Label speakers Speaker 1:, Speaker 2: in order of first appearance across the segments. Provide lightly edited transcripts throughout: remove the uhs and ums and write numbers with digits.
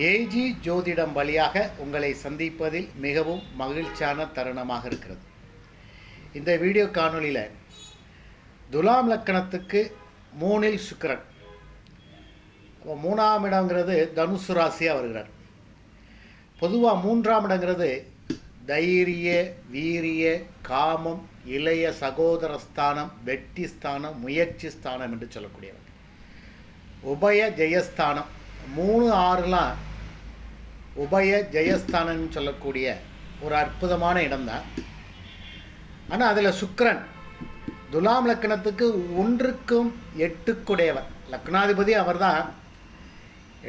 Speaker 1: AG ஜோதிடம் வழியாக உங்களை சந்திப்பதில் மிகவும் மகிழ்ச்சியான தருணமாக இருக்கிறது. இந்த வீடியோ காணொளியில் துலாம் லக்கணத்துக்கு 3ல் சுக்கிரன், அப்போ 3ஆம் இடங்கிறது தனுசு ராசியாக வருகிறார். பொதுவாக 3ஆம் இடங்கிறது தைரிய, வீரிய, காமம், இளைய சகோதர ஸ்தானம், வெற்றி ஸ்தானம், முயற்சி ஸ்தானம் என்று சொல்லக்கூடியவர். உபய ஜெயஸ்தானம் 3-6லாம் உபய ஜெயஸ்தானம்னு சொல்லக்கூடிய ஒரு அற்புதமான இடம்தான். ஆனால் அதில் சுக்கிரன் துலாம் லக்கணத்துக்கு 1க்கும் 8க்குடையவர். லக்னாதிபதி அவர் தான்,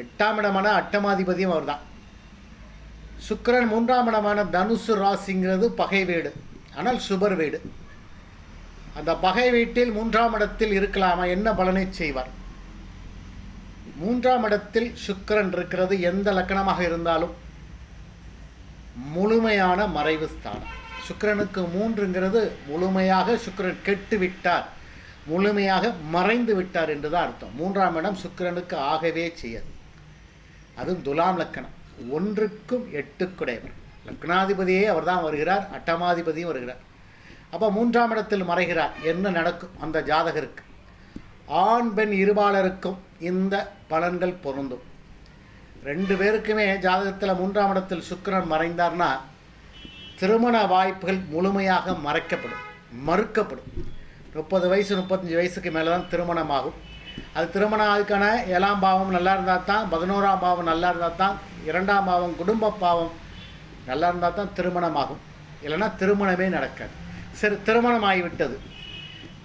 Speaker 1: 8ஆம் இடமான அட்டமாதிபதியும் அவர் தான். சுக்கிரன் 3ஆம் இடமான தனுசு ராசிங்கிறது பகை வீடு, ஆனால் சுபர் வீடு. அந்த பகை வீட்டில் 3ஆம் இடத்தில் இருக்கலாமா? என்ன பலனை செய்வார்? 3ஆம் இடத்தில் சுக்கிரன் இருக்கிறது எந்த லக்கணமாக இருந்தாலும் முழுமையான மறைவு ஸ்தானம். சுக்கிரனுக்கு 3ங்கிறது முழுமையாக சுக்கிரன் கெட்டு விட்டார், முழுமையாக மறைந்து விட்டார் என்றுதான் அர்த்தம். 3ஆம் இடம் சுக்கிரனுக்கு ஆகவே செய்யாது. அதுவும் துலாம் லக்கணம் 1க்கும் 8க்குடையவர். லக்னாதிபதியே அவர் தான் வருகிறார், அட்டமாதிபதியும் வருகிறார். அப்போ 3ஆம் இடத்தில் மறைகிறார். என்ன நடக்கும் அந்த ஜாதகருக்கு? ஆண் பெண் இருபாலருக்கும் இந்த பலன்கள் பொருந்தும். 2 பேருக்குமே ஜாதகத்தில் 3ஆம் இடத்தில் சுக்கிரன் மறைந்தார்னா திருமண வாய்ப்புகள் முழுமையாக மறுக்கப்படும். 30 வயசு 35 வயசுக்கு மேலே தான் திருமணமாகும். அது திருமணம் அதுக்கான 7ஆம் பாவம் நல்லா இருந்தால் தான், 11ஆம் பாவம் நல்லா இருந்தால் தான், 2ஆம் பாவம் குடும்ப பாவம் நல்லா இருந்தால் தான் திருமணமாகும். இல்லைன்னா திருமணமே நடக்காது. சரி, திருமணம் ஆகிவிட்டது,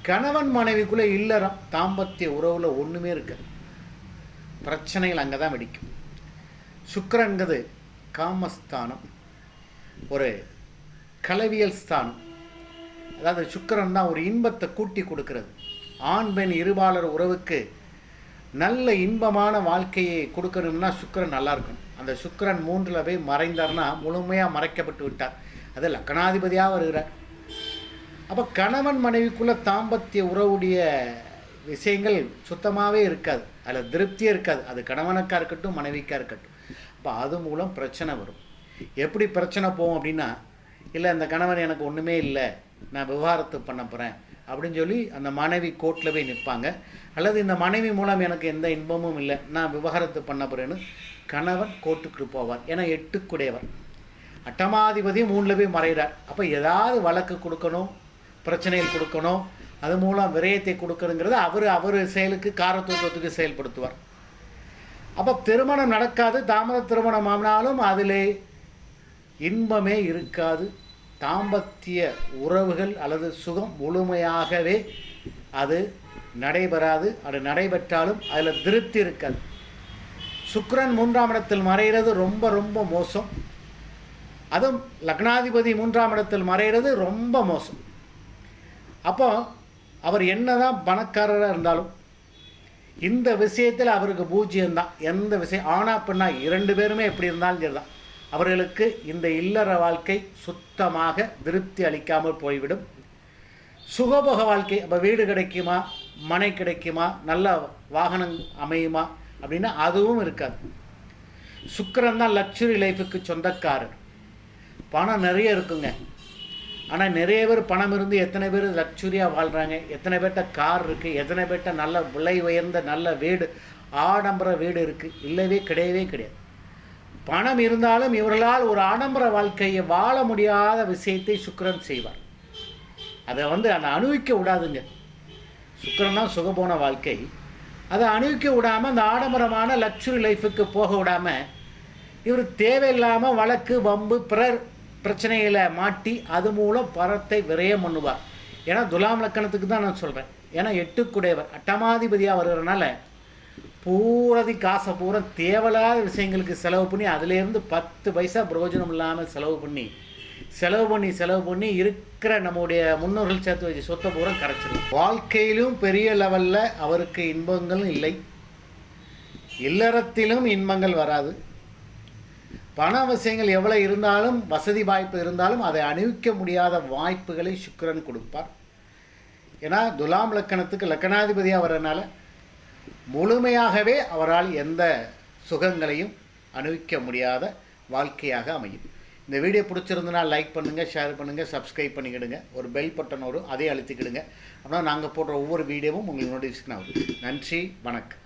Speaker 1: கணவன் மனைவிக்குள்ளே இல்லறம் தாம்பத்திய உறவில் ஒன்றுமே இருக்காது. பிரச்சனைகள் அங்கே தான் வெடிக்கும். சுக்கிரன்கிறது காமஸ்தானம், ஒரு கலவியல் ஸ்தானம். அதாவது சுக்கிரன் தான் ஒரு இன்பத்தை கூட்டி கொடுக்கிறது. ஆண் பெண் இருபாலர் உறவுக்கு நல்ல இன்பமான வாழ்க்கையை கொடுக்கணும்னா சுக்கிரன் நல்லா இருக்கணும். அந்த சுக்கிரன் 3ல் போய் மறைந்தார்னா முழுமையாக மறைக்கப்பட்டு விட்டார். அது லக்னாதிபதியாக வருகிறார். அப்போ கணவன் மனைவிக்குள்ளே தாம்பத்திய உறவுடைய விஷயங்கள் சுத்தமாகவே இருக்காது, அதில் திருப்தியே இருக்காது. அது கணவனுக்காக இருக்கட்டும், மனைவிக்காக இருக்கட்டும். அப்போ அது மூலம் பிரச்சனை வரும். எப்படி பிரச்சனை போகும் அப்படின்னா, இல்லை அந்த கணவன் எனக்கு ஒன்றுமே இல்லை, நான் விவாகரத்து பண்ண போகிறேன் அப்படின்னு சொல்லி அந்த மனைவி கோர்ட்டில் போய் நிற்பாங்க. அல்லது இந்த மனைவி மூலம் எனக்கு எந்த இன்பமும் இல்லை, நான் விவாகரத்து பண்ண போகிறேன்னு கணவன் கோர்ட்டுக்கு போவார். ஏன்னா 8க்குடையவர். அட்டமாதிபதியும் 3ல் போய் மறைகிறார். அப்போ ஏதாவது வழக்கு கொடுக்கணும், பிரச்சனைகள் கொடுக்கணும், அது மூலம் விரயத்தை கொடுக்கணுங்கிறது அவர் செயலுக்கு காரத்துவத்துக்கு செயல்படுத்துவார். அப்போ திருமணம் நடக்காது. தாமத திருமணம் ஆனாலும் அதிலே இன்பமே இருக்காது. தாம்பத்திய உறவுகள் அல்லது சுகம் முழுமையாகவே அது நடைபெறாது. அது நடைபெற்றாலும் அதில் திருப்தி இருக்காது. சுக்கிரன் 3ஆம் இடத்தில் மறைகிறது ரொம்ப ரொம்ப மோசம். அதுவும் லக்னாதிபதி 3ஆம் இடத்தில் மறைகிறது ரொம்ப மோசம். அப்போ அவர் என்னதான் பணக்காரராக இருந்தாலும் இந்த விஷயத்தில் அவருக்கு பூஜ்ஜியம்தான். எந்த விஷயம் ஆணா பெண்ணா 2 பேருமே எப்படி இருந்தாலும் சரிதான், அவர்களுக்கு இந்த இல்லற வாழ்க்கை சுத்தமாக திருப்தி அளிக்காமல் போய்விடும். சுகபோக வாழ்க்கை, அப்போ வீடு கிடைக்குமா, மனை கிடைக்குமா, நல்ல வாகனம் அமையுமா அப்படின்னா அதுவும் இருக்காது. சுக்கிரன் தான் லக்ஸுரி லைஃபுக்கு சொந்தக்காரர். பணம் நிறைய இருக்குங்க, ஆனால் நிறைய பேர் பணம் இருந்து எத்தனை பேர் லக்ஸுரியாக வாழ்கிறாங்க? எத்தனை பேர்கிட்ட கார் இருக்குது? எத்தனை பேர்கிட்ட நல்ல விலை உயர்ந்த நல்ல வீடு, ஆடம்பர வீடு இருக்குது? இல்லவே கிடையாது. பணம் இருந்தாலும் இவர்களால் ஒரு ஆடம்பர வாழ்க்கையை வாழ முடியாத விஷயத்தை சுக்கிரன் செய்வார். அதை அந்த அனுபவிக்க விடாதுங்க. சுக்கிரன் தான் சுகபோன வாழ்க்கை. அதை அனுபவிக்க விடாமல் அந்த ஆடம்பரமான லக்ஸுரி லைஃபுக்கு போக விடாமல் இவர் தேவையில்லாமல் வழக்கு வம்பு பிறர் பிரச்சனைகளை மாட்டி அது மூலம் பணத்தை விரயம் பண்ணுவார். ஏன்னா துலாம் லக்கணத்துக்கு தான் நான் சொல்கிறேன். ஏன்னா 8க்குடையவர் அட்டமாதிபதியாக வருகிறனால பூரதி காசை பூரா தேவையில்லாத விஷயங்களுக்கு செலவு பண்ணி அதிலேருந்து 10 பைசா பிரயோஜனம் இல்லாமல் செலவு பண்ணி இருக்கிற நம்முடைய முன்னோர்கள் சேர்த்து வச்சு சொத்தை பூரா கரைச்சிடும். வாழ்க்கையிலும் பெரிய லெவலில் அவருக்கு இன்பங்களும் இல்லை, இல்லறத்திலும் இன்பங்கள் வராது. பண விஷயங்கள் எவ்வளோ இருந்தாலும், வசதி வாய்ப்பு இருந்தாலும் அதை அணிவிக்க முடியாத வாய்ப்புகளை சுக்கிரன் கொடுப்பார். ஏன்னா துலாம் லக்கணத்துக்கு லக்கணாதிபதியாக வர்றதுனால முழுமையாகவே அவரால் எந்த சுகங்களையும் அனுபவிக்க முடியாத வாழ்க்கையாக அமையும். இந்த வீடியோ பிடிச்சிருந்தனா லைக் பண்ணுங்கள், ஷேர் பண்ணுங்கள், சப்ஸ்கிரைப் பண்ணிக்கிடுங்க. ஒரு பெல் பட்டன் வரும், அதே அழுத்திக்கிடுங்க. அப்படின்னா நாங்கள் போடுற ஒவ்வொரு வீடியோவும் உங்களுக்கு நோட்டிஃபிகேஷன் ஆகும். நன்றி, வணக்கம்.